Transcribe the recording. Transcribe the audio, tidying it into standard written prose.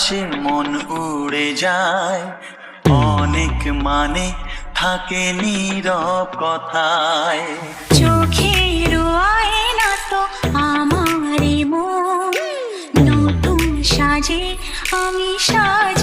বাতাসে মন উড়ে যায়, অনেক মানে থাকে নীরব কথায়। চোখের আয়না তো আমারই মন, নতুন সাজে আমি সাজ